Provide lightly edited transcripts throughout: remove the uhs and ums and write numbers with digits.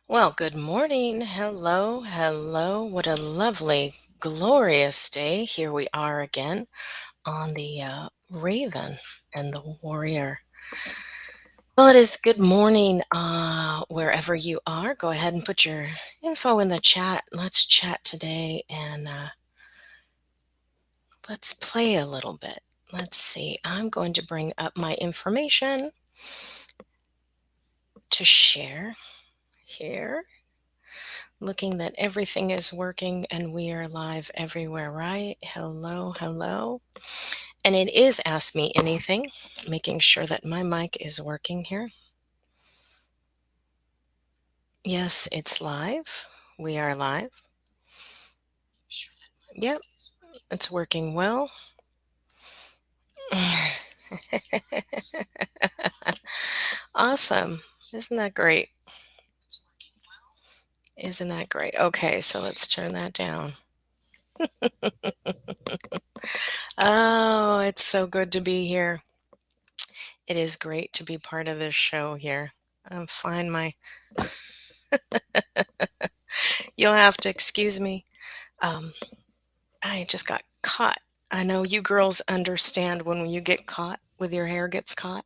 Well, good morning. Hello, hello. What a lovely, glorious day. Here we are again on the Raven and the Warrior. Well, it is good morning wherever you are. Go ahead and put your info in the chat. Let's chat today and let's play a little bit. Let's see. I'm going to bring up my information to share here. Looking that everything is working and we are live everywhere, right? Hello, hello. And it is Ask Me Anything, making sure that my mic is working here. Yes, it's live. We are live. Yep, it's working well. Awesome. Isn't that great? Isn't that great? Okay, so let's turn that down. Oh, it's so good to be here. It is great to be part of this show here. Find my. You'll have to excuse me. Um, I just got caught. I know you girls understand when you get caught with your hair gets caught,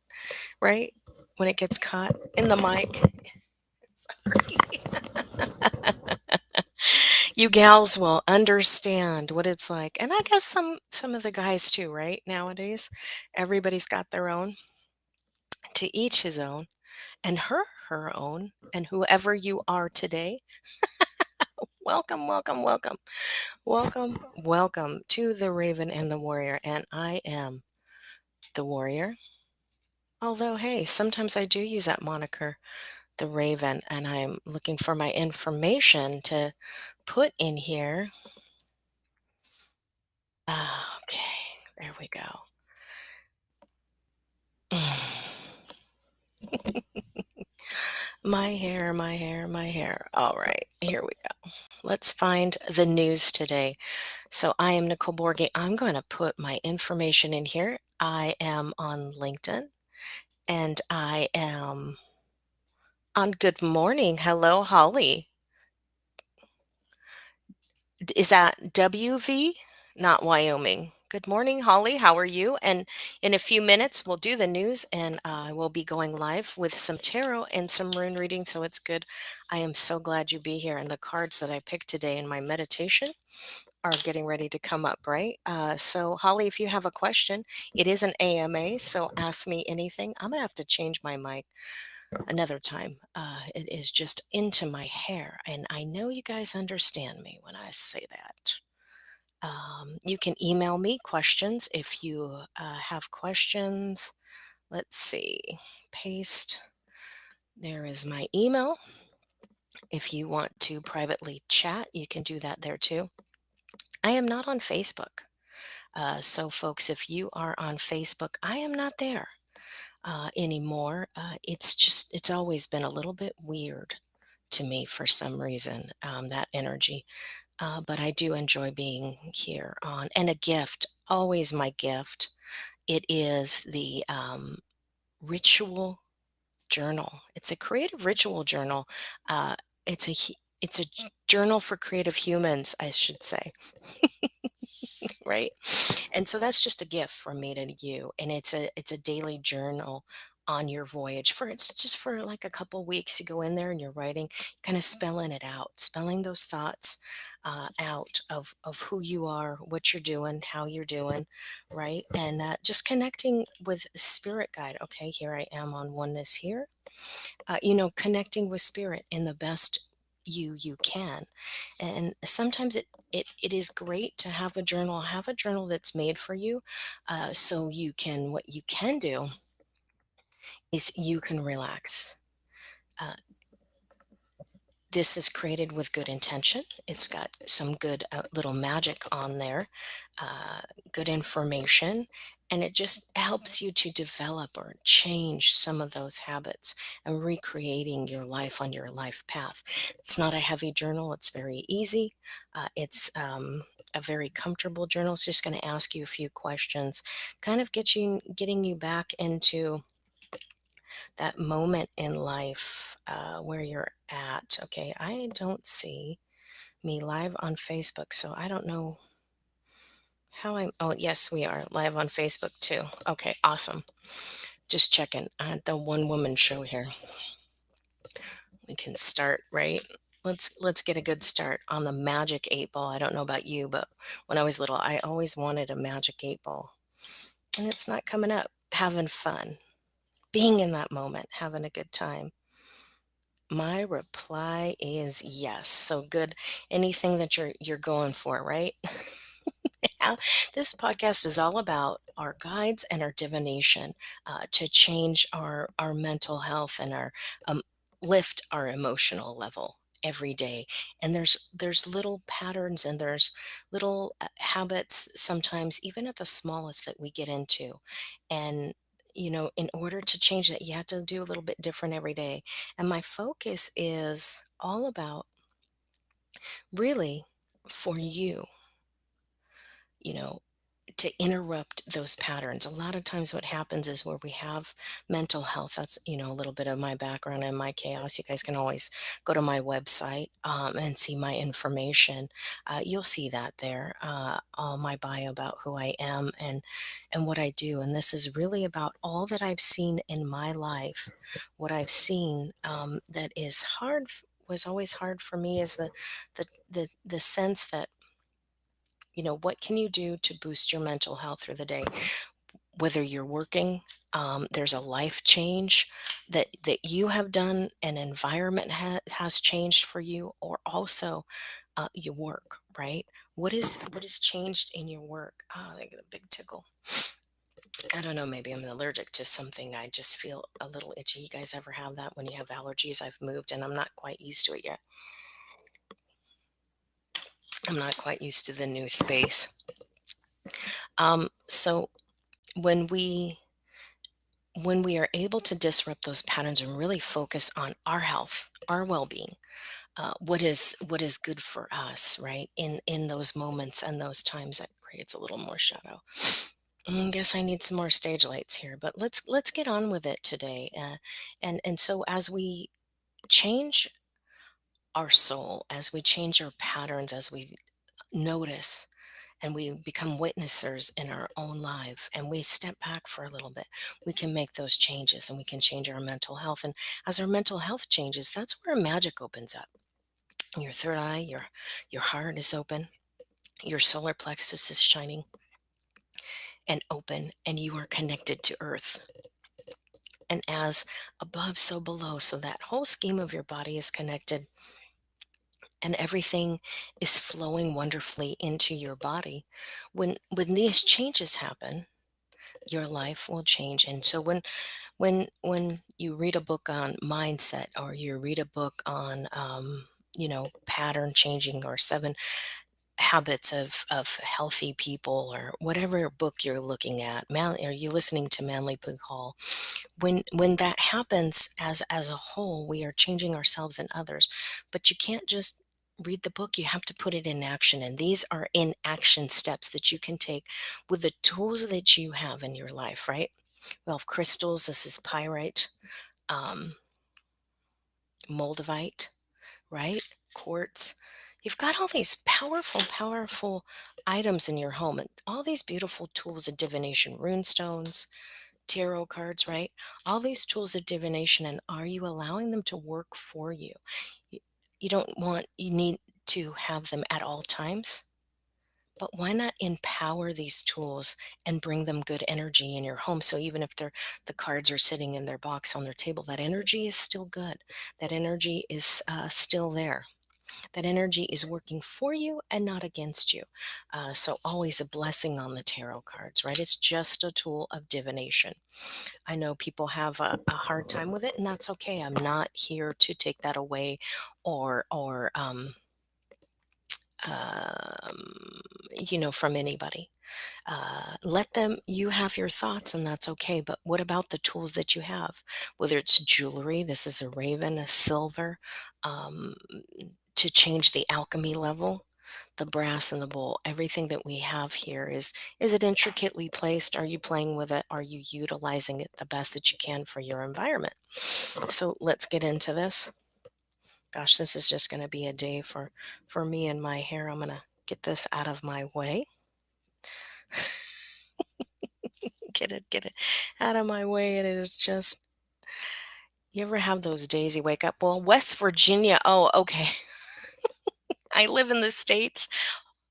right? When it gets caught in the mic. Sorry. You gals will understand what it's like. And I guess some of the guys too, right? Nowadays, everybody's got their own, to each his own, and her own, and whoever you are today. Welcome, welcome, welcome. Welcome, welcome to the Raven and the Warrior. And I am the Warrior. Although, hey, sometimes I do use that moniker, the Raven, and I'm looking for my information to put in here. Okay, there we go. My hair, my hair, my hair. All right, here we go. Let's find the news today. So I am Nicole Borghi. I'm going to put my information in here. I am on LinkedIn and I am on Good Morning. Hello, Holly. Is that WV? Not Wyoming. Good morning, Holly. How are you? And in a few minutes, we'll do the news and I will be going live with some tarot and some rune reading. So it's good. I am so glad you be here. And the cards that I picked today in my meditation are getting ready to come up, right? So, Holly, if you have a question, it is an AMA. So ask me anything. I'm going to have to change my mic another time. It is just into my hair. And I know you guys understand me when I say that. You can email me questions if you have questions. Let's see. Paste. There is my email. If you want to privately chat, you can do that there too. I am not on Facebook. So, folks, if you are on Facebook, I am not there anymore. It's always been a little bit weird to me for some reason, that energy. But I do enjoy being here on, and a gift, always my gift. It is the ritual journal. It's a creative ritual journal. It's a journal for creative humans, I should say, right? And so that's just a gift from me to you, and it's a daily journal on your voyage. For it's just for like a couple weeks. You go in there and you're writing, kind of spelling it out, spelling those thoughts out of who you are, what you're doing, how you're doing, right? And just connecting with spirit guide. Okay, here I am on oneness here. Connecting with spirit in the best you can. And sometimes it is great to have a journal that's made for you, so what you can do is you can relax. uh, This is created with good intention. It's got some good little magic on there, uh, good information, and it just helps you to develop or change some of those habits and recreating your life on your life path. It's not a heavy journal, it's very easy. It's a very comfortable journal. It's just going to ask you a few questions, kind of getting you back into that moment in life where you're at. Okay, I don't see me live on Facebook, so I don't know how I'm. Oh, yes, we are live on Facebook too. Okay, awesome. Just checking the one woman show here. We can start right. Let's get a good start on the magic 8 ball. I don't know about you, but when I was little, I always wanted a magic 8 ball, and it's not coming up. Having fun, being in that moment, having a good time. My reply is yes. So good. Anything that you're going for, right? Now, this podcast is all about our guides and our divination to change our mental health and our lift our emotional level every day. And there's little patterns and there's little habits sometimes, even at the smallest, that we get into. And in order to change that, you have to do a little bit different every day. And my focus is all about really for you know, to interrupt those patterns. A lot of times what happens is where we have mental health, that's, a little bit of my background and my chaos. You guys can always go to my website and see my information. You'll see that there, all my bio about who I am and what I do. And this is really about all that I've seen in my life. What I've seen that is was always hard for me is the sense that what can you do to boost your mental health through the day? Whether you're working, there's a life change that you have done, an environment has changed for you, or also your work, right? What is changed in your work? Oh, I get a big tickle. I don't know, maybe I'm allergic to something. I just feel a little itchy. You guys ever have that when you have allergies? I've moved and I'm not quite used to it yet. I'm not quite used to the new space. So when we when we are able to disrupt those patterns and really focus on our health, our well-being, what is good for us, right? In those moments and those times, that creates a little more shadow. Guess I need some more stage lights here, but let's get on with it today. And so as we change our soul, as we change our patterns, as we notice and we become witnessers in our own life and we step back for a little bit, we can make those changes and we can change our mental health. And as our mental health changes, that's where magic opens up. Your third eye, your heart is open, your solar plexus is shining and open, and you are connected to earth. And as above, so below, so that whole scheme of your body is connected and everything is flowing wonderfully into your body. When these changes happen, your life will change. And so when you read a book on mindset, or you read a book on pattern changing, or 7 habits of healthy people, or whatever book you're looking at, are you listening to Manly Pug Hall? When that happens, as a whole, we are changing ourselves and others. But you can't just read the book, you have to put it in action. And these are in action steps that you can take with the tools that you have in your life, right? Well, crystals, this is pyrite, um, moldavite, right? Quartz. You've got all these powerful, powerful items in your home, and all these beautiful tools of divination, rune stones, tarot cards, right? All these tools of divination, and are you allowing them to work for you? You, you need to have them at all times, but why not empower these tools and bring them good energy in your home? So even if the cards are sitting in their box on their table, that energy is still good. That energy is still there. That energy is working for you and not against you. So always a blessing on the tarot cards, right? It's just a tool of divination. I know people have a hard time with it, and that's okay. I'm not here to take that away or from anybody. Let them, you have your thoughts, and that's okay. But what about the tools that you have? Whether it's jewelry, this is a raven, a silver, um, to change the alchemy level, the brass and the bowl, everything that we have here is it intricately placed? Are you playing with it? Are you utilizing it the best that you can for your environment? So let's get into this. Gosh, this is just going to be a day for me and my hair. I'm going to get this out of my way. Get it out of my way. It is just, you ever have those days you wake up? Well, West Virginia. Oh, okay. I live in the States.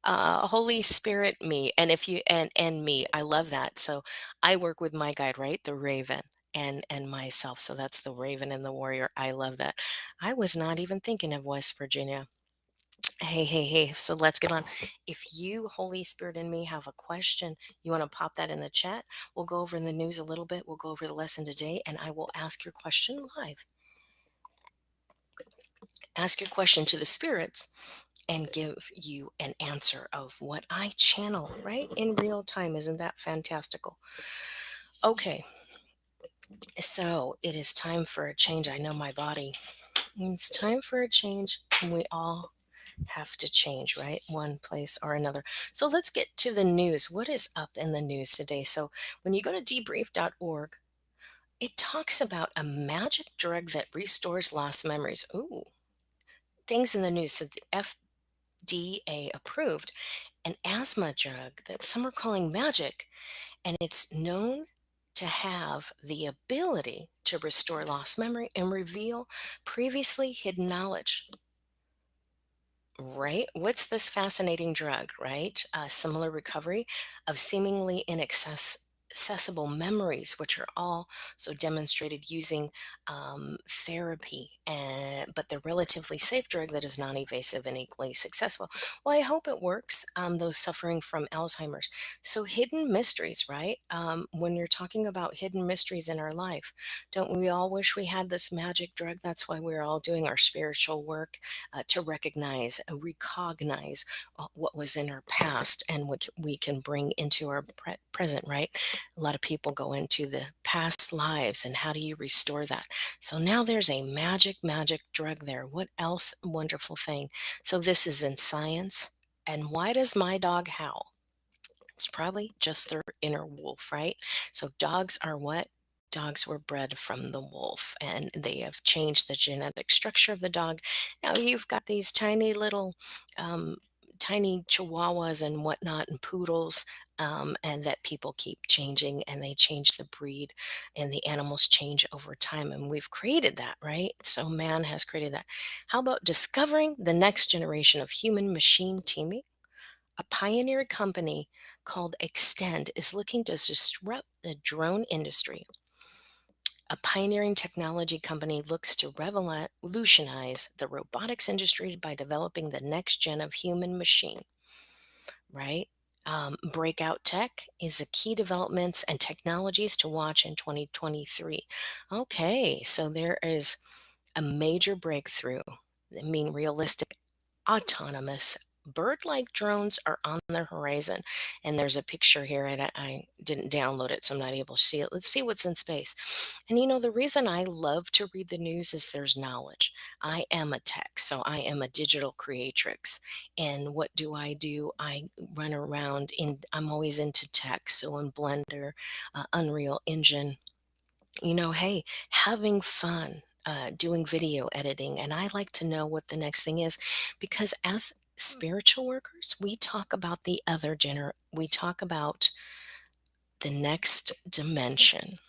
Holy Spirit, me. And if you, and me, I love that. So I work with my guide, right? The Raven and myself. So that's the Raven and the Warrior. I love that. I was not even thinking of West Virginia. Hey, hey, hey. So let's get on. If you, Holy Spirit in me, have a question, you want to pop that in the chat. We'll go over in the news a little bit. We'll go over the lesson today, and I will ask your question live. Ask your question to the spirits and give you an answer of what I channel, right? In real time. Isn't that fantastical? Okay. So it is time for a change. I know my body. It's time for a change. We all have to change, right? One place or another. So let's get to the news. What is up in the news today? So when you go to debrief.org, it talks about a magic drug that restores lost memories. Ooh, things in the news. So the FDA approved an asthma drug that some are calling magic, and it's known to have the ability to restore lost memory and reveal previously hidden knowledge. Right? What's this fascinating drug, right? Similar recovery of seemingly inaccessible memories, which are all so demonstrated using therapy, but the relatively safe drug that is non-evasive and equally successful. Well, I hope it works. Those suffering from Alzheimer's. So hidden mysteries, right? When you're talking about hidden mysteries in our life, don't we all wish we had this magic drug? That's why we're all doing our spiritual work, to recognize what was in our past and what we can bring into our present, right? A lot of people go into the past lives and how do you restore that? So now there's a magic drug there. What else wonderful thing? So this is in science. And why does my dog howl? It's probably just their inner wolf, right? So dogs are what? Dogs were bred from the wolf, and they have changed the genetic structure of the dog. Now you've got these tiny little, um, tiny chihuahuas and whatnot, and poodles, and that people keep changing, and they change the breed, and the animals change over time, and we've created that, right? So man has created that. How about discovering the next generation of human machine teaming? A pioneer company called Extend is looking to disrupt the drone industry. A pioneering technology company looks to revolutionize the robotics industry by developing the next gen of human machine, right? Breakout Tech is a key developments and technologies to watch in 2023. Okay, so there is a major breakthrough. I mean, realistic autonomous bird-like drones are on the horizon. And there's a picture here, and I didn't download it, so I'm not able to see it. Let's see what's in space. And the reason I love to read the news is there's knowledge. I am a tech, so I am a digital creatrix. And what do? I run around I'm always into tech. So in Blender, Unreal Engine, hey, having fun, doing video editing. And I like to know what the next thing is, because as spiritual workers, we talk about we talk about the next dimension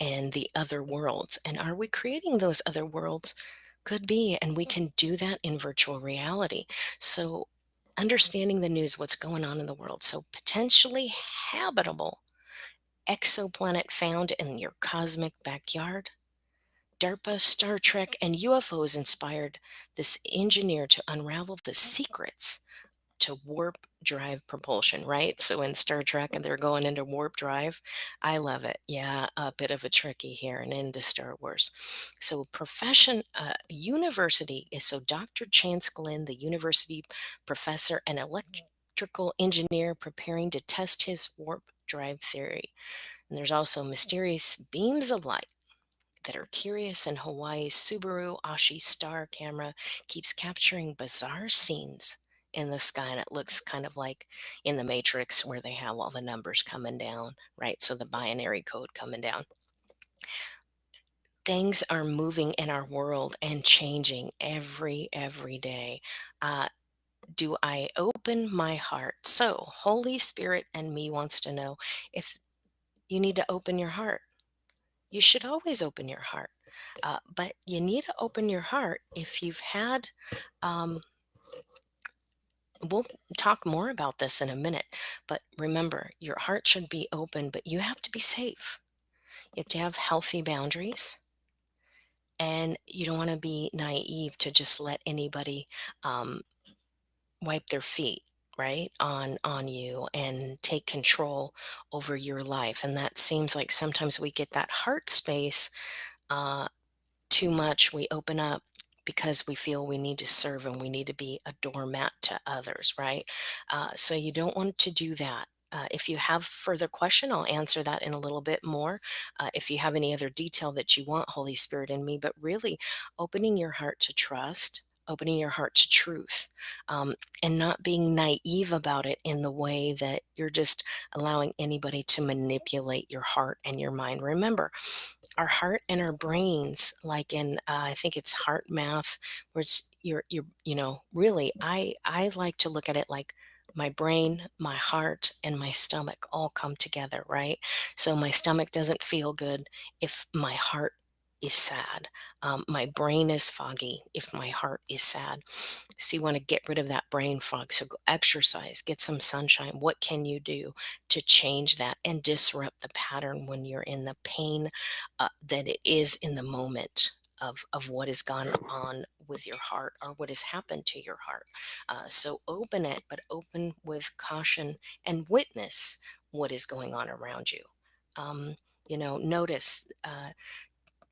and the other worlds. And are we creating those other worlds? Could be. And we can do that in virtual reality. So understanding the news, what's going on in the world. So potentially habitable exoplanet found in your cosmic backyard. DARPA, Star Trek, and UFOs inspired this engineer to unravel the secrets to warp drive propulsion, right? So in Star Trek, and they're going into warp drive. I love it. Yeah, a bit of a tricky here and into Star Wars. So university is so Dr. Chance Glenn, the university professor and electrical engineer, preparing to test his warp drive theory. And there's also mysterious beams of light that are curious in Hawaii's Subaru Ashi star camera keeps capturing bizarre scenes in the sky, and it looks kind of like in the Matrix where they have all the numbers coming down, right? So the binary code coming down. Things are moving in our world and changing every day. Uh, do I open my heart? So Holy Spirit and me wants to know if you need to open your heart. You should always open your heart. But you need to open your heart if you've had, um, we'll talk more about this in a minute. But remember, your heart should be open, but you have to be safe. You have to have healthy boundaries. And you don't want to be naive to just let anybody um, wipe their feet right on you and take control over your life. And that seems like sometimes we get that heart space uh, too much. We open up because we feel we need to serve and we need to be a doormat to others, right? So you don't want to do that. If you have further question, I'll answer that in a little bit more. If you have any other detail that you want, Holy Spirit in me, but really opening your heart to trust, opening your heart to truth, um, and not being naive about it in the way that you're just allowing anybody to manipulate your heart and your mind. Remember, our heart and our brains, like in I think it's heart math, where it's really I like to look at it like my brain, my heart, and my stomach all come together, right? So my stomach doesn't feel good if my heart is sad. My brain is foggy if my heart is sad. So you want to get rid of that brain fog. So go exercise, get some sunshine. What can you do to change that and disrupt the pattern when you're in the pain that it is in the moment of what has gone on with your heart or what has happened to your heart? So open it, but open with caution and witness what is going on around you. Um, Notice.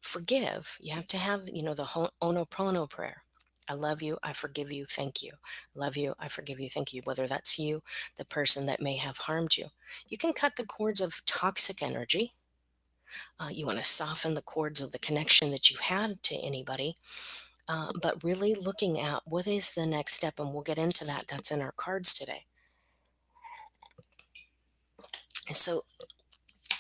Forgive. You have to have, the whole Ho'oponopono prayer. I love you. I forgive you. Thank you. Love you. I forgive you. Thank you. Whether that's you, the person that may have harmed you. You can cut the cords of toxic energy. You want to soften the cords of the connection that you had to anybody. But really looking at what is the next step. And we'll get into that. That's in our cards today. And so,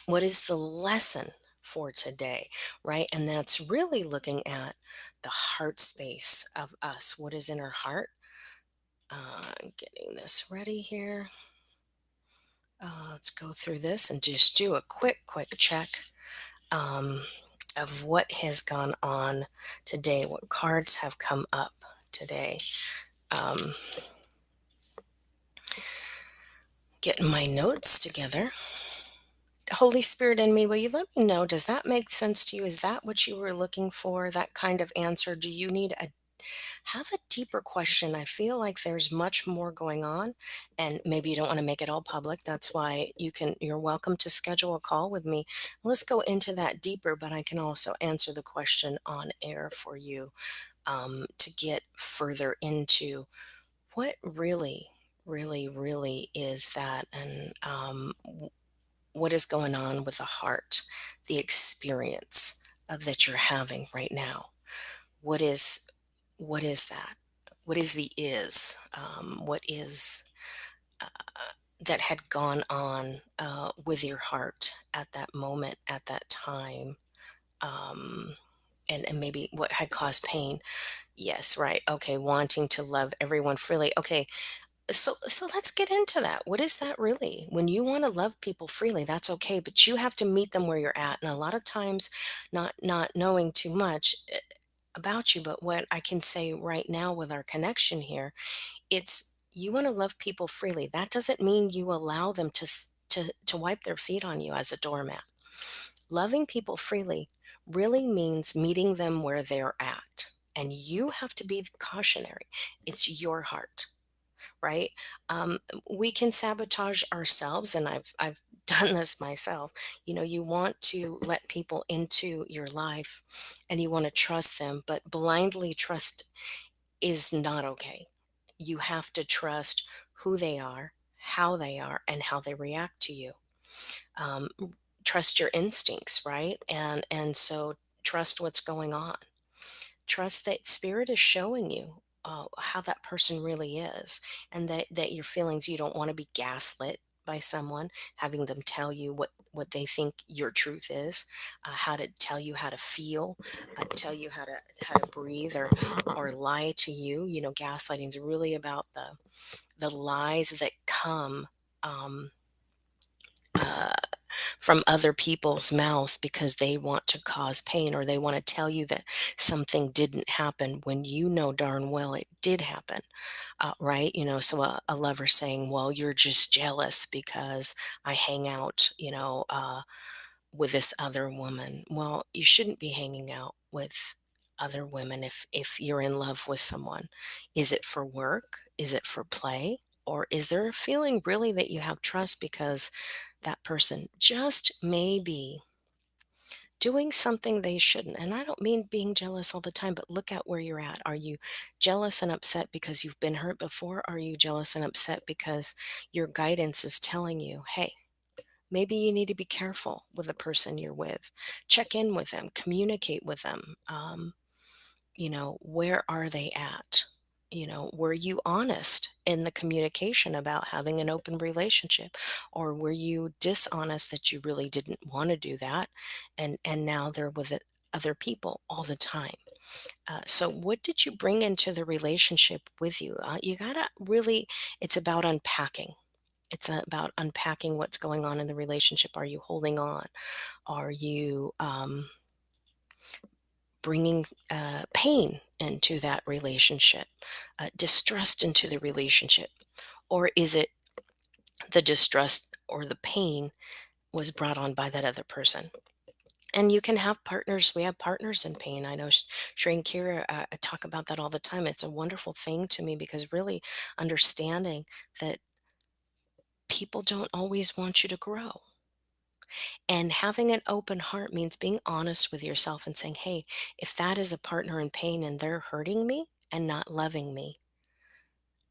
what is the lesson for today, right? And that's really looking at the heart space of us. What is in our heart? Getting this ready here. Let's go through this and just do a quick check um, of what has gone on today, what cards have come up today. Um, Getting my notes together. Holy Spirit in me, will you let me know? Does that make sense to you? Is that what you were looking for? That kind of answer? Do you need have a deeper question? I feel like there's much more going on, and maybe you don't want to make it all public. That's why you're welcome to schedule a call with me. Let's go into that deeper, but I can also answer the question on air for you to get further into what really is that, and what is going on with the heart, the experience that you're having right now. What is that? What is the is? What is uh, that had gone on with your heart at that moment, at that time, and maybe what had caused pain? Yes, right. Okay, wanting to love everyone freely. Okay, so let's get into that. What is that really? When you want to love people freely, that's okay, but you have to meet them where you're at. And a lot of times, not knowing too much about you, but what I can say right now with our connection here, it's you want to love people freely. That doesn't mean you allow them to wipe their feet on you as a doormat. Loving people freely really means meeting them where they're at. And you have to be cautionary. It's your heart, right? Um, we can sabotage ourselves, and I've done this myself. You want to let people into your life and you want to trust them, but blindly trust is not okay. You have to trust who they are, how they are, and how they react to you. Um, Trust your instincts, right? And so trust what's going on. Trust that spirit is showing you how that person really is, and that your feelings, you don't want to be gaslit by someone, having them tell you what they think your truth is, how to tell you how to feel, tell you how to breathe, or lie to you. Gaslighting is really about the lies that come um, uh, from other people's mouths because they want to cause pain, or they want to tell you that something didn't happen when you know darn well it did happen. Right? So a lover saying, well, you're just jealous because I hang out, with this other woman. Well, you shouldn't be hanging out with other women if you're in love with someone. Is it for work? Is it for play? Or is there a feeling really that you have trust because that person just may be doing something they shouldn't? And I don't mean being jealous all the time, but look at where you're at. Are you jealous and upset because you've been hurt before? Are you jealous and upset because your guidance is telling you, hey, maybe you need to be careful with the person you're with? Check in with them, communicate with them. Where are they at? Were you honest in the communication about having an open relationship, or were you dishonest that you really didn't want to do that, and now they're with other people all the time? So what did you bring into the relationship with you? You gotta really, it's about unpacking. It's about unpacking what's going on in the relationship. Are you holding on? Are you bringing pain into that relationship, distrust into the relationship? Or is it the distrust or the pain was brought on by that other person? And you can have partners. We have partners in pain. I know Shrey and Kira talk about that all the time. It's a wonderful thing to me, because really understanding that people don't always want you to grow. And having an open heart means being honest with yourself and saying, hey, if that is a partner in pain and they're hurting me and not loving me,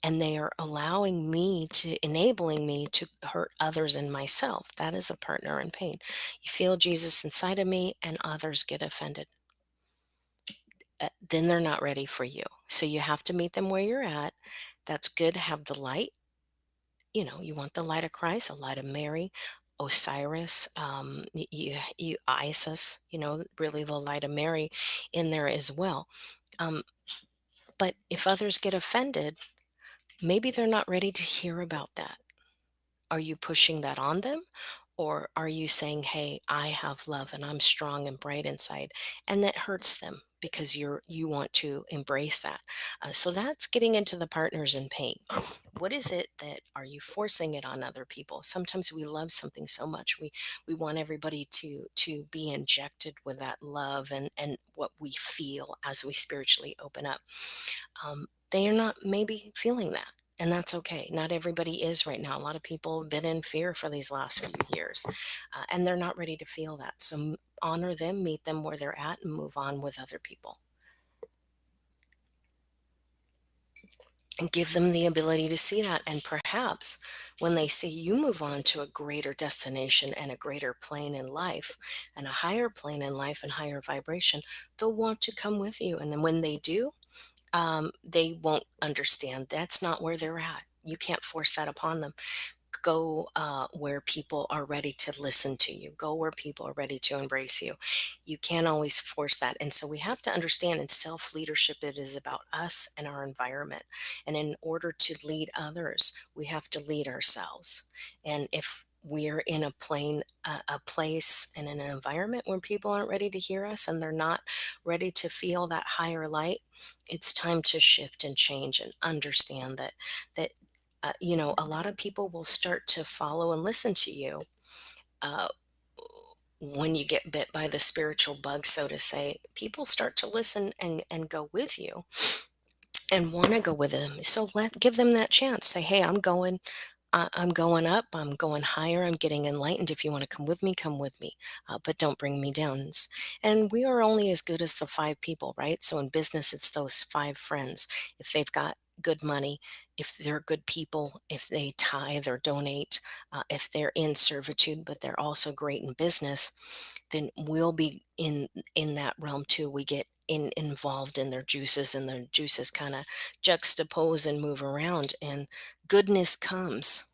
and they are allowing me to, enabling me to hurt others and myself, that is a partner in pain. You feel Jesus inside of me and others get offended. Then they're not ready for you. So you have to meet them where you're at. That's good to have the light. You want the light of Christ, the light of Mary, Osiris, Isis, really the light of Mary in there as well. Um, but if others get offended, maybe they're not ready to hear about that. Are you pushing that on them? Or are you saying, hey, I have love and I'm strong and bright inside, and that hurts them because you want to embrace that? So that's getting into the partners in pain. What is it that are you forcing it on other people? Sometimes we love something so much. We want everybody to be injected with that love and what we feel as we spiritually open up. They are not maybe feeling that. And that's okay. Not everybody is right now. A lot of people have been in fear for these last few years, and they're not ready to feel that. So honor them, meet them where they're at, and move on with other people. And give them the ability to see that. And perhaps when they see you move on to a greater destination and a greater plane in life, and a higher plane in life and higher vibration, they'll want to come with you. And then when they do, they won't understand. That's not where they're at. You can't force that upon them. Go where people are ready to listen to you. Go where people are ready to embrace you. You can't always force that. And so we have to understand, in self leadership, it is about us and our environment. And in order to lead others, we have to lead ourselves. And if we're in a place and in an environment where people aren't ready to hear us and they're not ready to feel that higher light, it's time to shift and change and understand that a lot of people will start to follow and listen to you uh, when you get bit by the spiritual bug, so to say, people start to listen and go with you and want to go with them. So give them that chance. Say, hey, I'm going up. I'm going higher. I'm getting enlightened. If you want to come with me, come with me. But don't bring me down. And we are only as good as the five people, right? So in business, it's those five friends. If they've got good money, if they're good people, if they tithe or donate, if they're in servitude, but they're also great in business, then we'll be in that realm too. We get involved in their juices, and their juices kind of juxtapose and move around, and goodness comes.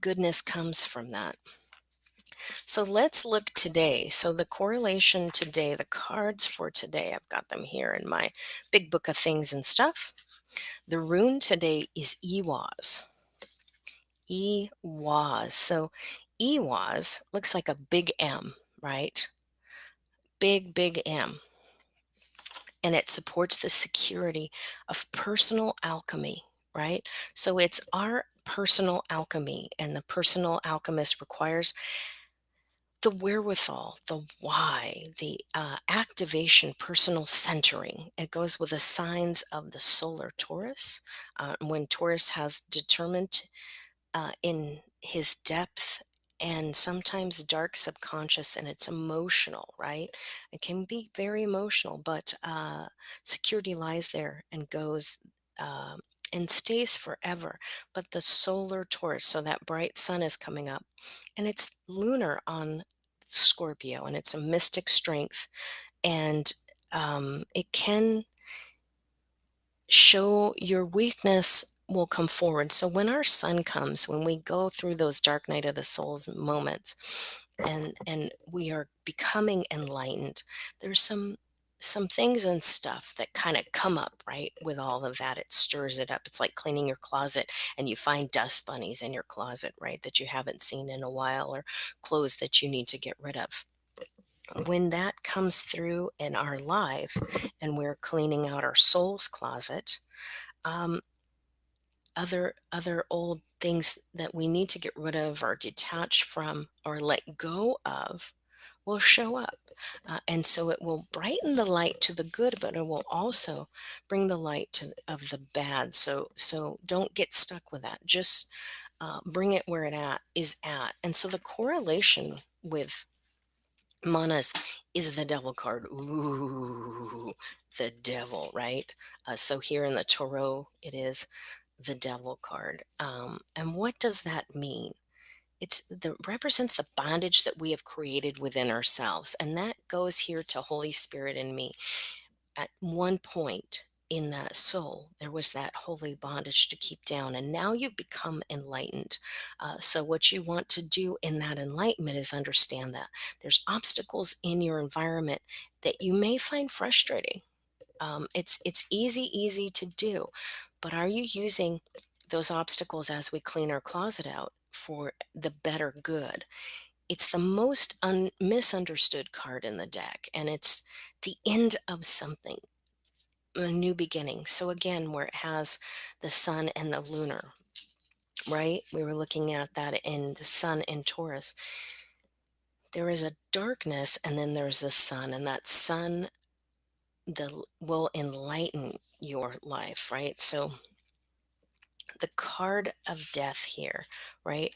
Goodness comes from that. So let's look today. So the correlation today, the cards for today, I've got them here in my big book of things and stuff. The rune today is Ewaz. Ewaz. So Ewaz looks like a big M, right? Big, big M. And it supports the security of personal alchemy, right? So it's our personal alchemy, and the personal alchemist requires the wherewithal, the why, the activation, personal centering. It goes with the signs of the solar Taurus. When Taurus has determined in his depth and sometimes dark subconscious, and it's emotional, right? It can be very emotional, but security lies there and goes um and stays forever. But the solar Taurus, so that bright sun is coming up, and it's lunar on Scorpio, and it's a mystic strength, and it can show your weakness will come forward. So when our sun comes, when we go through those dark night of the soul's moments, and we are becoming enlightened, there's some things and stuff that kind of come up, right? With all of that, it stirs it up. It's like cleaning your closet, and you find dust bunnies in your closet, right, that you haven't seen in a while, or clothes that you need to get rid of. When that comes through in our life, and we're cleaning out our soul's closet, um, other old things that we need to get rid of, or detach from, or let go of, will show up. And so it will brighten the light to the good, but it will also bring the light of the bad. So don't get stuck with that. Just bring it where is at. And so the correlation with Manas is the devil card. Ooh, the devil, right? So here in the tarot, it is the devil card. And what does that mean? Represents the bondage that we have created within ourselves, and that goes here to Holy Spirit in me. At one point in that soul, there was that holy bondage to keep down, and now you've become enlightened. So what you want to do in that enlightenment is understand that there's obstacles in your environment that you may find frustrating. It's easy to do, but are you using those obstacles as we clean our closet out for the better good? It's the most misunderstood card in the deck, and it's the end of something, a new beginning. So again, where it has the sun and the lunar, right? We were looking at that in the sun in Taurus. There is a darkness, and then there's the sun, and that sun will enlighten your life, right? So the card of death here, right?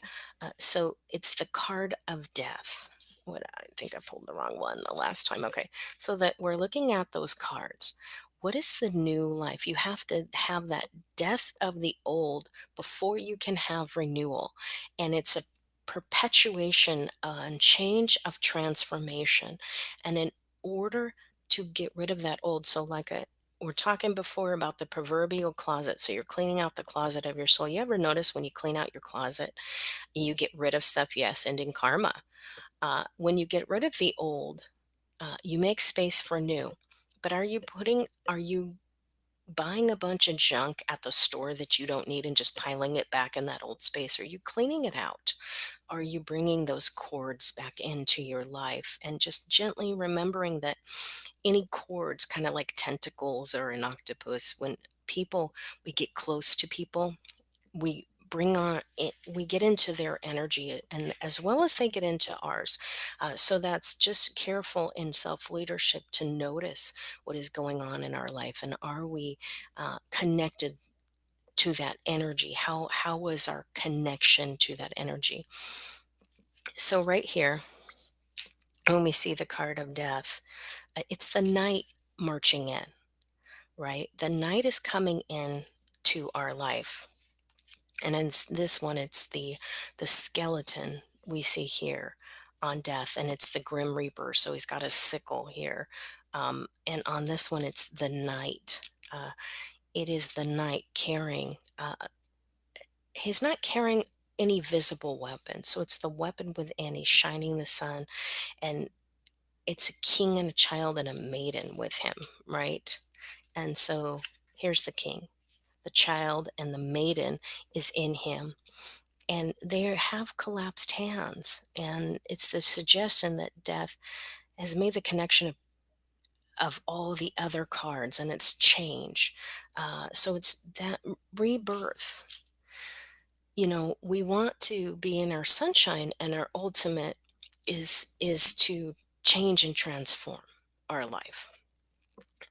So it's the card of death. What, I think I pulled the wrong one the last time. Okay, so that we're looking at those cards. What is the new life? You have to have that death of the old before you can have renewal, and it's a perpetuation and change of transformation. And in order to get rid of that old, so like a we're talking before about the proverbial closet. So you're cleaning out the closet of your soul. You ever notice when you clean out your closet, you get rid of stuff? Yes, ending karma. When you get rid of the old, you make space for new. But are you buying a bunch of junk at the store that you don't need and just piling it back in that old space? Are you cleaning it out? Are you bringing those cords back into your life and just gently remembering that any cords, kind of like tentacles or an octopus, when we get close to people, we bring on it, we get into their energy, and as well as they get into ours. So that's just careful in self leadership to notice what is going on in our life, and are we connected to that energy? How was our connection to that energy? So right here, when we see the card of death, it's the night marching in, right? The night is coming in to our life. And in this one, it's the skeleton we see here on death, and it's the Grim Reaper. So he's got a sickle here. And on this one, it's the night. It is the night carrying. He's not carrying any visible weapon. So it's the weapon within. He's shining the sun, and it's a king and a child and a maiden with him, right? And so here's the king. The child and the maiden is in him, and they have collapsed hands. And it's the suggestion that death has made the connection of all the other cards, and it's change. So it's that rebirth. We want to be in our sunshine, and our ultimate is to change and transform our life.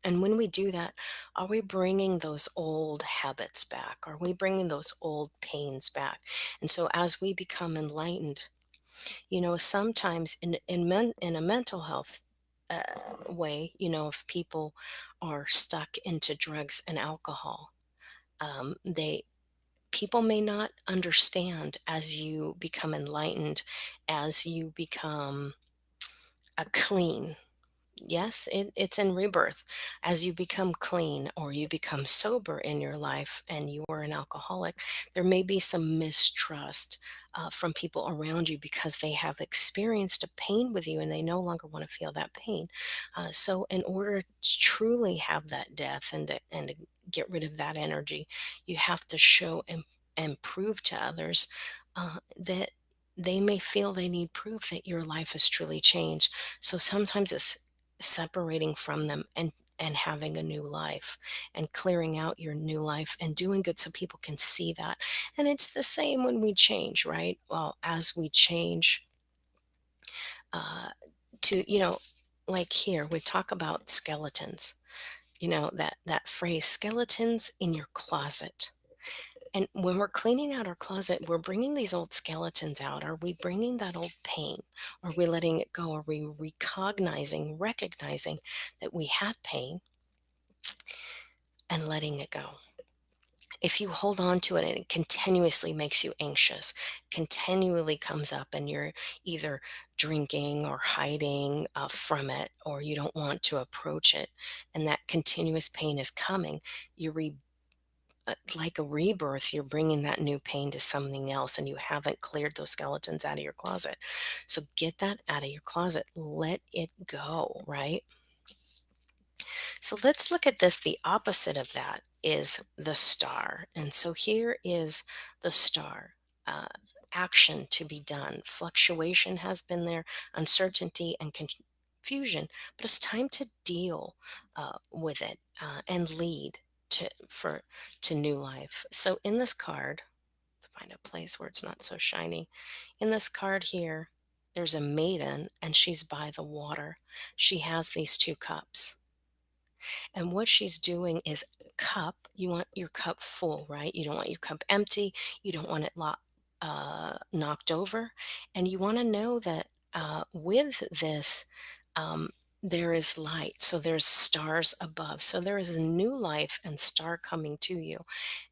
And when we do that, are we bringing those old habits back? Are we bringing those old pains back? And so as we become enlightened, sometimes in a mental health uh, way, if people are stuck into drugs and alcohol, they people may not understand as you become enlightened, as you become a clean. Yes, it's in rebirth. As you become clean or you become sober in your life and you are an alcoholic, there may be some mistrust from people around you because they have experienced a pain with you and they no longer want to feel that pain. So, in order to truly have that death and to get rid of that energy, you have to show and prove to others that they may feel they need proof that your life has truly changed. So sometimes it's separating from them and having a new life and clearing out your new life and doing good so people can see that. And it's the same when we change, right? Well, as we change uh, to like here we talk about skeletons, that phrase, skeletons in your closet. And when we're cleaning out our closet, we're bringing these old skeletons out. Are we bringing that old pain? Are we letting it go? Are we recognizing that we had pain and letting it go? If you hold on to it and it continuously makes you anxious, continually comes up, and you're either drinking or hiding from it, or you don't want to approach it, and that continuous pain is coming, you like a rebirth, you're bringing that new pain to something else, and you haven't cleared those skeletons out of your closet. So get that out of your closet. Let it go, right? So let's look at this. The opposite of that is the star. And so here is the star. Uh, Action to be done. Fluctuation has been there, uncertainty and confusion, but it's time to deal with it and lead to new life. So in this card, to find a place where it's not so shiny, in this card here, there's a maiden and she's by the water. She has these two cups. And what she's doing is, you want your cup full, right? You don't want your cup empty. You don't want it knocked over. And you want to know that with this, um, there is light. So there's stars above. So there is a new life and star coming to you.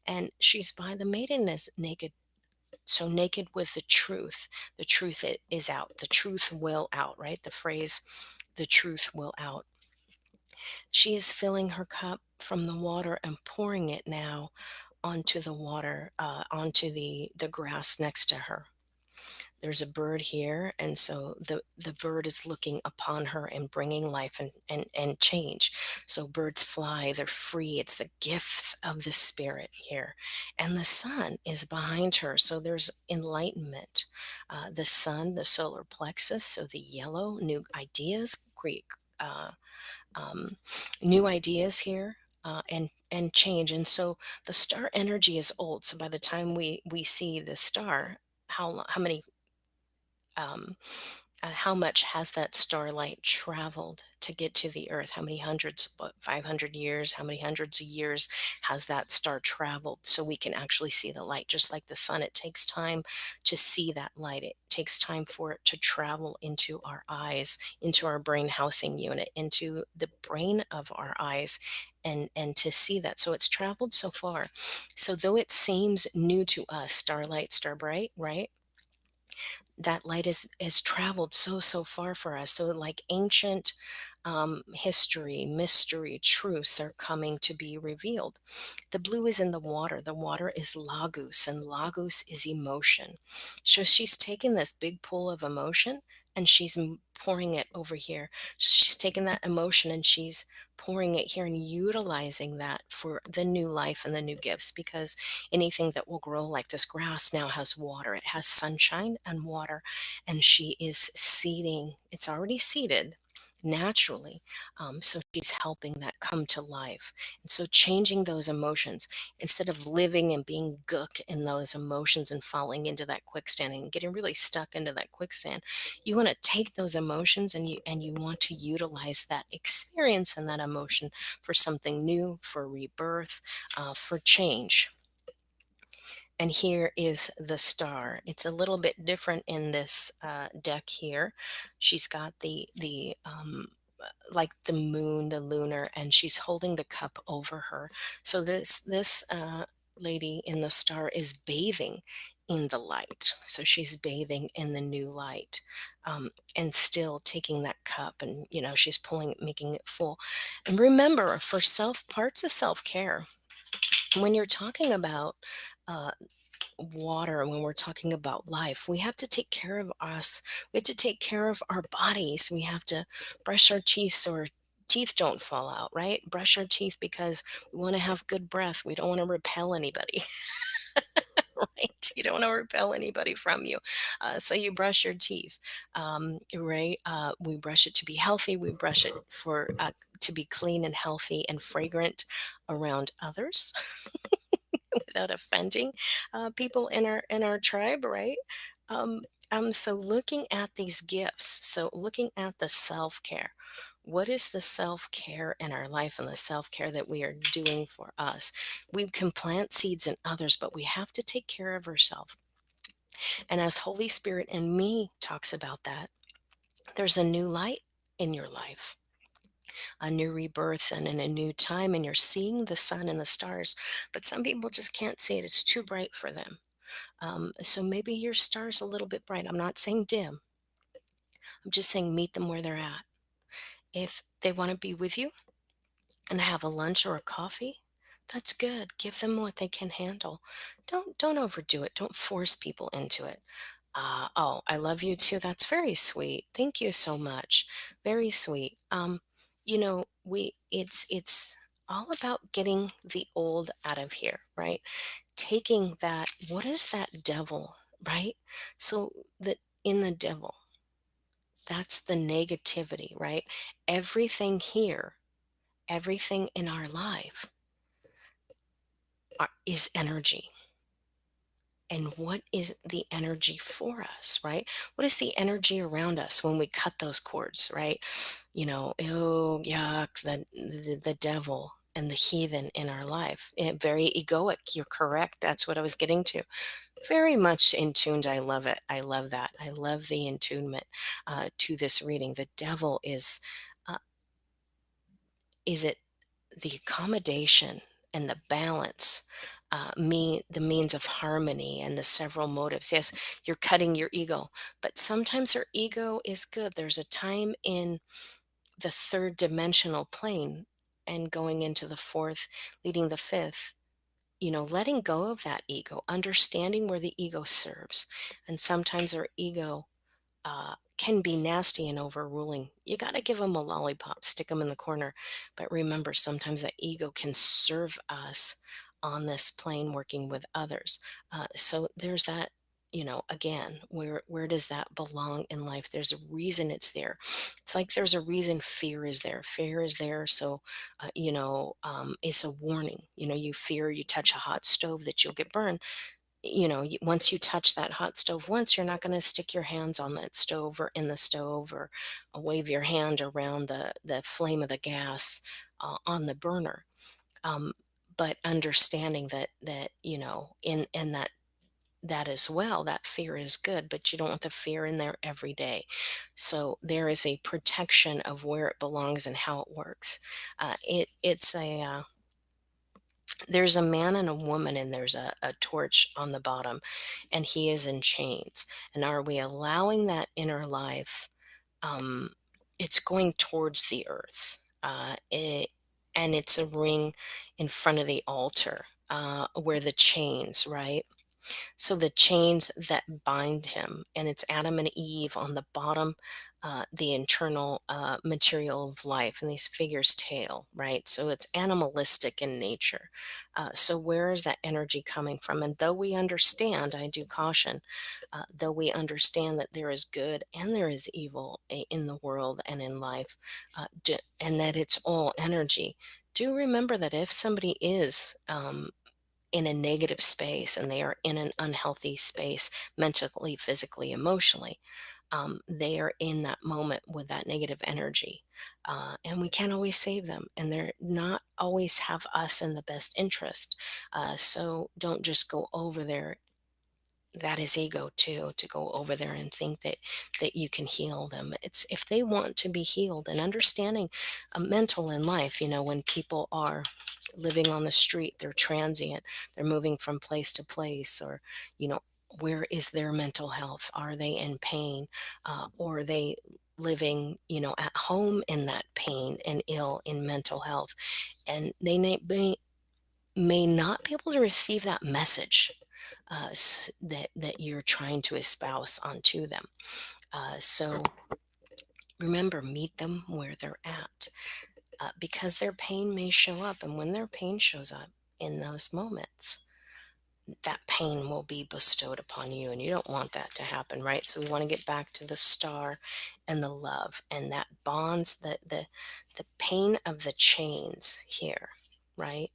And she's by the maiden is naked. So naked with the truth. The truth is out. The truth will out, right? The phrase, the truth will out. She's filling her cup from the water and pouring it now onto the water, onto the grass next to her. There's a bird here, and so the bird is looking upon her and bringing life and change. So birds fly, they're free. It's the gifts of the spirit here. And the sun is behind her, so there's enlightenment. The sun, the solar plexus, so the yellow, new ideas, great. Uh, um, New ideas here. and change. And so the star energy is old. So by the time we see the star, how many how much has that starlight traveled to get to the earth? How many hundreds, what, 500 years? How many hundreds of years has that star traveled so we can actually see the light? Just like the sun, it takes time to see that light. It takes time for it to travel into our eyes, into our brain housing unit, into the brain of our eyes. And to see that. So it's traveled so far. So though it seems new to us, starlight, star bright, right? That light is traveled so far for us. So like ancient history, mystery, truths are coming to be revealed. The blue is in the water. The water is lagos, and lagos is emotion. So she's taking this big pool of emotion and she's pouring it over here. She's taking that emotion and she's pouring it here and utilizing that for the new life and the new gifts, because anything that will grow, like this grass, now has water. It has sunshine and water, and she is seeding. It's already seeded naturally. So she's helping that come to life. And so changing those emotions, instead of living and being gook in those emotions and falling into that quicksand and getting really stuck into that quicksand, you want to take those emotions and you want to utilize that experience and that emotion for something new, for rebirth, for change. And here is the star. It's a little bit different in this deck here. She's got the like the moon, the lunar, and she's holding the cup over her. So this lady in the star is bathing in the light. So she's bathing in the new light, and still taking that cup, and she's pulling it, making it full. And remember, for self parts of self care, when you're talking about uh, water, when we're talking about life, we have to take care of us. We have to take care of our bodies. We have to brush our teeth so our teeth don't fall out, right? Brush our teeth because we want to have good breath. We don't want to repel anybody. Right? You don't want to repel anybody from you. So you brush your teeth, right? We brush it to be healthy. We brush it for to be clean and healthy and fragrant around others. Without offending people in our tribe, right? Um, so looking at these gifts, so looking at the self care. What is the self care in our life and the self care that we are doing for us? We can plant seeds in others, but we have to take care of ourselves. And as Holy Spirit and me talks about that, there's a new light in your life, a new rebirth, and in a new time, and you're seeing the sun and the stars. But some people just can't see it, it's too bright for them. So maybe your star's a little bit bright. I'm not saying dim, I'm just saying meet them where they're at. If they want to be with you and have a lunch or a coffee, that's good. Give them what they can handle. Don't overdo it. Don't force people into it. Oh, I love you too. That's very sweet. Thank you so much. Very sweet. We it's all about getting the old out of here, right? Taking that, what is that devil, right? So that in the devil, that's the negativity, right? Everything here, everything in our life is energy. And what is the energy for us, right? What is the energy around us when we cut those cords, right? Oh, yuck, the devil and the heathen in our life. Very egoic. You're correct. That's what I was getting to. Very much in tuned. I love it. I love that. I love the intunement to this reading. The devil uh, is it the accommodation and the balance, the means of harmony and the several motives. Yes, you're cutting your ego, but sometimes our ego is good. There's a time in the third dimensional plane and going into the fourth, leading the fifth. Letting go of that ego, understanding where the ego serves. And sometimes our ego can be nasty and overruling. You got to give them a lollipop, stick them in the corner. But remember, sometimes that ego can serve us on this plane working with others. So there's that, again, where does that belong in life? There's a reason it's there. It's like there's a reason fear is there. Fear is there, so it's a warning. You fear you touch a hot stove that you'll get burned. Once you touch that hot stove once, you're not going to stick your hands on that stove or in the stove, or wave your hand around the flame of the gas on the burner. um, but understanding that in that as well, that fear is good, but you don't want the fear in there every day. So there is a protection of where it belongs and how it works. It's a There's a man and a woman, and there's a torch on the bottom, and he is in chains. And are we allowing that inner life? um, it's going towards the earth. And it's a ring in front of the altar, where the chains, right? So the chains that bind him, and it's Adam and Eve on the bottom, the internal material of life, and these figures tail, right? So it's animalistic in nature. So where is that energy coming from? And though we understand, I do caution, though we understand that there is good and there is evil in the world and in life, and that it's all energy. Do remember that if somebody is in a negative space and they are in an unhealthy space, mentally, physically, emotionally, they are in that moment with that negative energy. And we can't always save them, and they're not always have us in the best interest. So don't just go over there. That is ego too, to go over there and think that you can heal them. It's if they want to be healed, and understanding mental in life. When people are living on the street, they're transient, they're moving from place to place, or you know where is their mental health? Are they in pain? Or are they living at home in that pain and ill in mental health? And they may not be able to receive that message, that you're trying to espouse onto them. So remember, meet them where they're at, because their pain may show up. And when their pain shows up in those moments, that pain will be bestowed upon you. And you don't want that to happen, right? So we want to get back to the star and the love, and that bonds the pain of the chains here, right?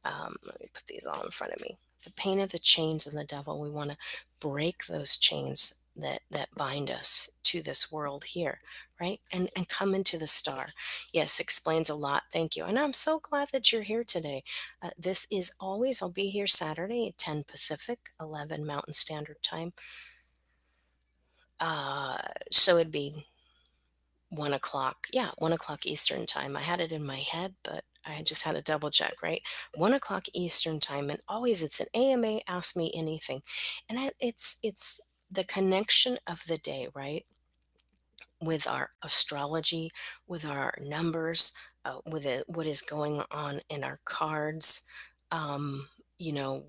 Let me put these all in front of me. The pain of the chains of the devil. We want to break those chains that bind us to this world here, right? And come into the star. Yes, explains a lot. Thank you. And I'm so glad that you're here today. This is always, I'll be here Saturday at 10 Pacific, 11 Mountain Standard Time. Uh, so it'd be 1 o'clock. Yeah, 1 o'clock Eastern time. I had it in my head, but I just had to double check, right? 1 o'clock Eastern time. And always it's an AMA, Ask Me Anything. And it's the connection of the day, right? With our astrology, with our numbers, with what is going on in our cards.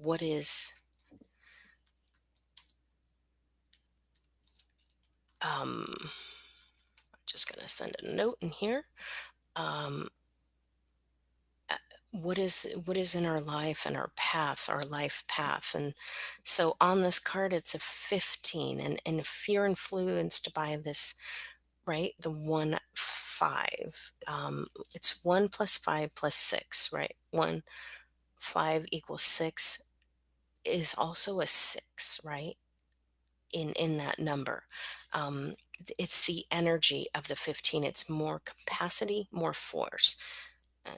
What is, um, just going to send a note in here. Um, what is in our life and our path, our life path. And so on this card it's a 15, and if you're influenced by this, right, the 1 5, it's 1 plus 5 plus 6, right? 1 5 equals 6 is also a 6, right? In that number. It's the energy of the 15. It's more capacity, more force. uh,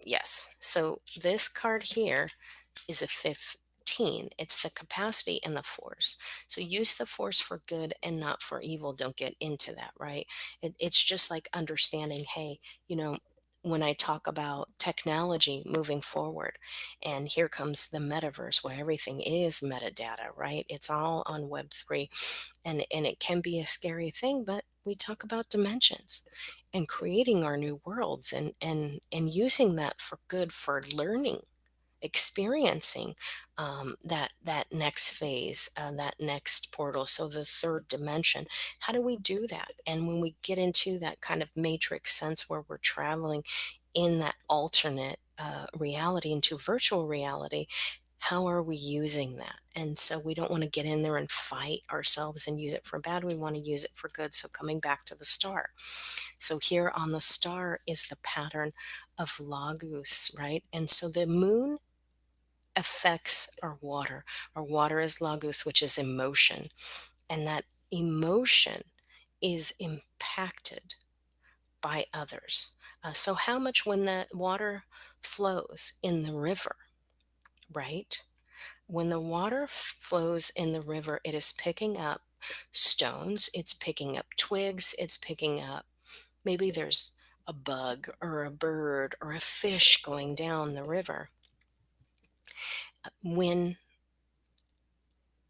yes, so this card here is a 15. It's the capacity and the force. So use the force for good and not for evil. Don't get into that, right? It's just like understanding, hey, when I talk about technology moving forward, and here comes the metaverse where everything is metadata, right? It's all on Web3, and it can be a scary thing, but we talk about dimensions and creating our new worlds, and using that for good, for learning, experiencing, that next phase, that next portal. So the third dimension. How do we do that? And when we get into that kind of matrix sense where we're traveling in that alternate reality into virtual reality, how are we using that? And so we don't want to get in there and fight ourselves and use it for bad. We want to use it for good. So coming back to the star. So here on the star is the pattern of Lagos, right? And so the moon affects our water. Our water is Lagos, which is emotion. And that emotion is impacted by others. So how much when the water flows in the river, right? When the water flows in the river, it is picking up stones, it's picking up twigs, it's picking up maybe there's a bug or a bird or a fish going down the river. When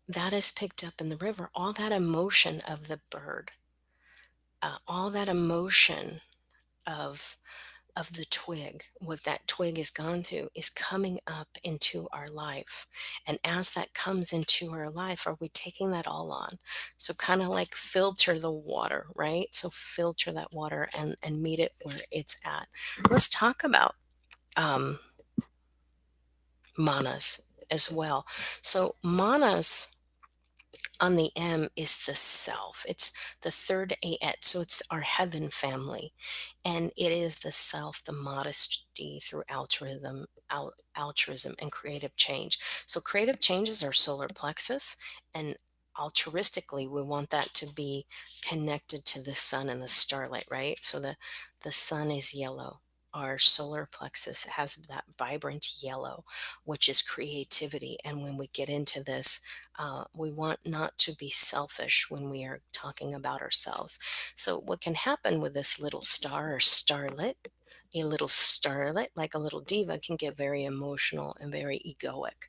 that is picked up in the river, all that emotion of the bird, all that emotion of the twig, what that twig has gone through is coming up into our life. And as that comes into our life, are we taking that all on? So kind of like filter the water, right? So filter that water and meet it where it's at. Let's talk about um, manas as well. So manas on the M is the self. It's the third Ayet, so it's our heaven family, and it is the self, the modesty through altruism and creative change. So creative change is our solar plexus, and altruistically, we want that to be connected to the sun and the starlight, right? So the sun is yellow. Our solar plexus has that vibrant yellow, which is creativity. And when we get into this, we want not to be selfish when we are talking about ourselves. So, what can happen with this little star or starlet, a little starlet, like a little diva, can get very emotional and very egoic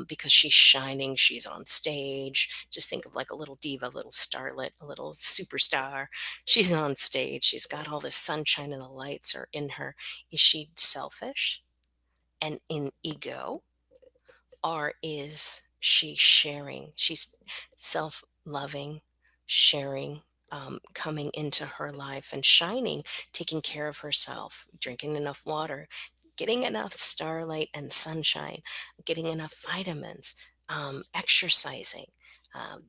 because she's shining, she's on stage. Just think of like a little diva, a little starlet, a little superstar. She's on stage, she's got all this sunshine and the lights are in her. Is she selfish and in ego? Or is she sharing? She's self loving, sharing, coming into her life and shining, taking care of herself, drinking enough water, getting enough starlight and sunshine, getting enough vitamins, exercising.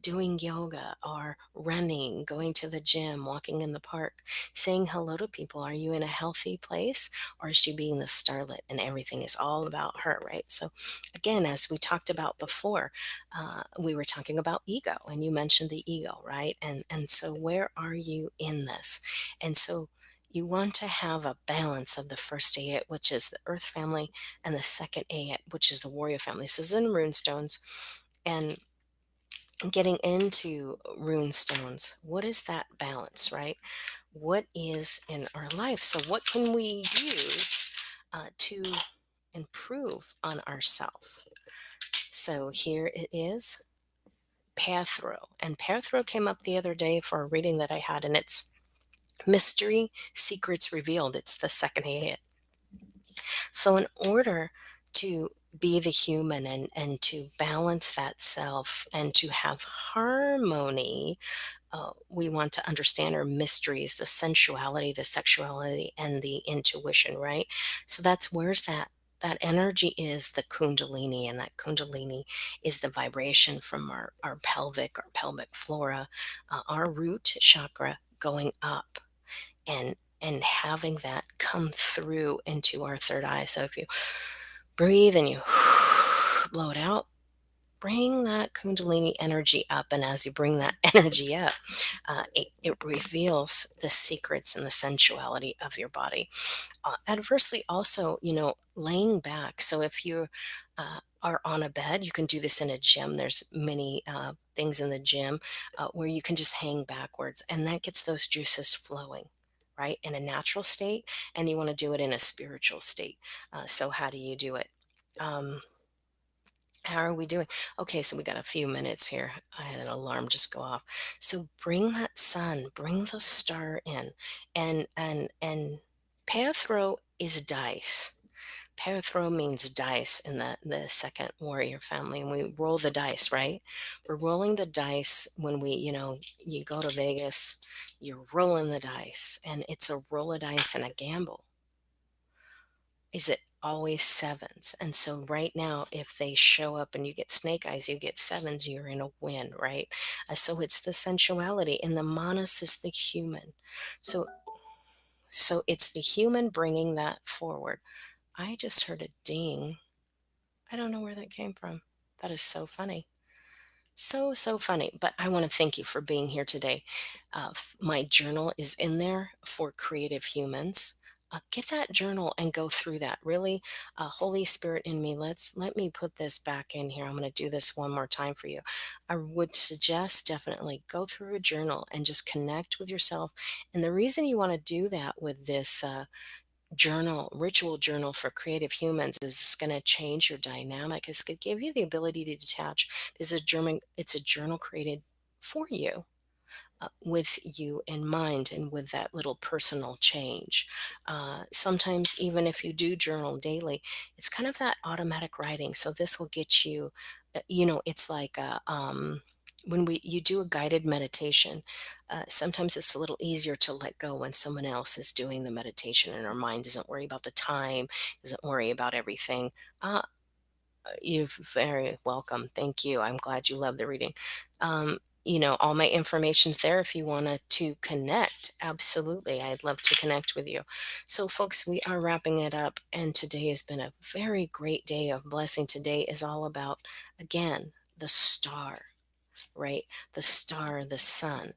Doing yoga or running, going to the gym, walking in the park, saying hello to people. Are you in a healthy place, or is she being the starlet and everything is all about her, right? So again, as we talked about before, we were talking about ego, and you mentioned the ego, right? And so, where are you in this? And so, you want to have a balance of the first ayat, which is the Earth family, and the second ayat, which is the Warrior family. This is in runestones, and getting into runestones. What is that balance, right? What is in our life? So, what can we use to improve on ourselves? So here it is, Pathro. And Pathro came up the other day for a reading that I had, and it's Mystery Secrets Revealed. It's the second hit. So in order to be the human and to balance that self and to have harmony, we want to understand our mysteries, the sensuality, the sexuality, and the intuition, right? So that's where's that energy is the kundalini, and that kundalini is the vibration from our pelvic flora, our root chakra going up and having that come through into our third eye. So if you breathe and you blow it out, bring that kundalini energy up, and as you bring that energy up, it reveals the secrets and the sensuality of your body. Adversely also, laying back. So if you are on a bed, you can do this in a gym. There's many things in the gym where you can just hang backwards, and that gets those juices flowing, right, in a natural state. And you want to do it in a spiritual state. So how do you do it? How are we doing? Okay, so we got a few minutes here. I had an alarm just go off. So bring that sun, bring the star in, and Pathro is dice. Pathro means dice in the second warrior family, and we roll the dice, right? We're rolling the dice when you go to Vegas, you're rolling the dice, and it's a roll of dice and a gamble. Is it always sevens. And so right now, if they show up and you get snake eyes, you get sevens, you're in a win, right? So it's the sensuality, and the manas is the human. So it's the human bringing that forward. I just heard a ding. I don't know where that came from. That is so funny. So funny. But I want to thank you for being here today. My journal is in there for creative humans. Get that journal and go through that. Really, Holy Spirit in me, let me put this back in here. I'm going to do this one more time for you. I would suggest definitely go through a journal and just connect with yourself. And the reason you want to do that with this ritual journal for creative humans is going to change your dynamic. It's going to give you the ability to detach. It's a journal created for you, with you in mind, and with that little personal change. Sometimes, even if you do journal daily, it's kind of that automatic writing. So this will get you, it's like when you do a guided meditation, sometimes it's a little easier to let go when someone else is doing the meditation and our mind doesn't worry about the time, doesn't worry about everything. Uh, you're very welcome. Thank you. I'm glad you love the reading. All my information's there if you want to connect. Absolutely. I'd love to connect with you. So, folks, we are wrapping it up, and today has been a very great day of blessing. Today is all about, again, the star, right? The star, the sun.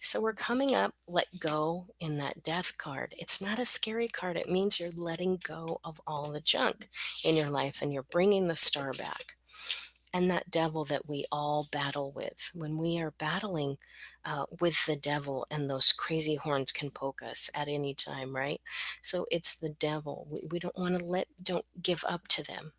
So we're coming up, let go in that death card. It's not a scary card. It means you're letting go of all the junk in your life and you're bringing the star back. And that devil that we all battle with, when we are battling with the devil, and those crazy horns can poke us at any time, right? So it's the devil. We don't want to don't give up to them.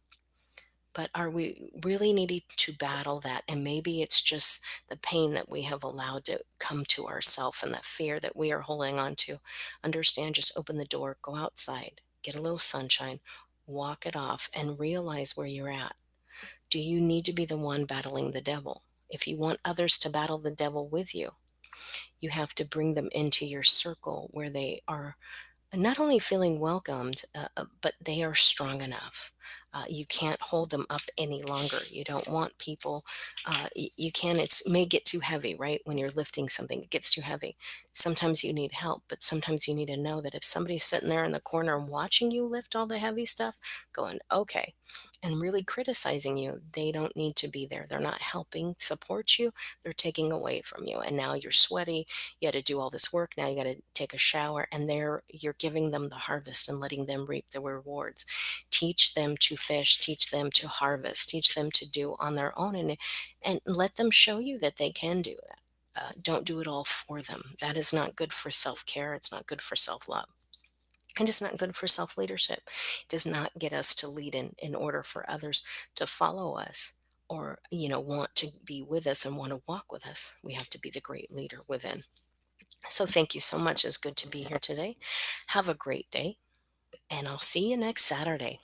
But are we really needing to battle that? And maybe it's just the pain that we have allowed to come to ourselves, and that fear that we are holding on to. Understand, just open the door, go outside, get a little sunshine, walk it off, and realize where you're at. Do you need to be the one battling the devil? If you want others to battle the devil with you, you have to bring them into your circle where they are not only feeling welcomed, but they are strong enough. You can't hold them up any longer. You don't want people. You can. It may get too heavy, right? When you're lifting something, it gets too heavy. Sometimes you need help, but sometimes you need to know that if somebody's sitting there in the corner watching you lift all the heavy stuff, going, okay, and really criticizing you, they don't need to be there. They're not helping support you. They're taking away from you. And now you're sweaty. You had to do all this work. Now you got to take a shower, and you're giving them the harvest and letting them reap the rewards. Teach them to fish, teach them to harvest, teach them to do on their own, and let them show you that they can do that. Don't do it all for them. That is not good for self-care. It's not good for self-love. And it's not good for self-leadership. It does not get us to lead in order for others to follow us, or want to be with us and want to walk with us. We have to be the great leader within. So thank you so much. It's good to be here today. Have a great day, and I'll see you next Saturday.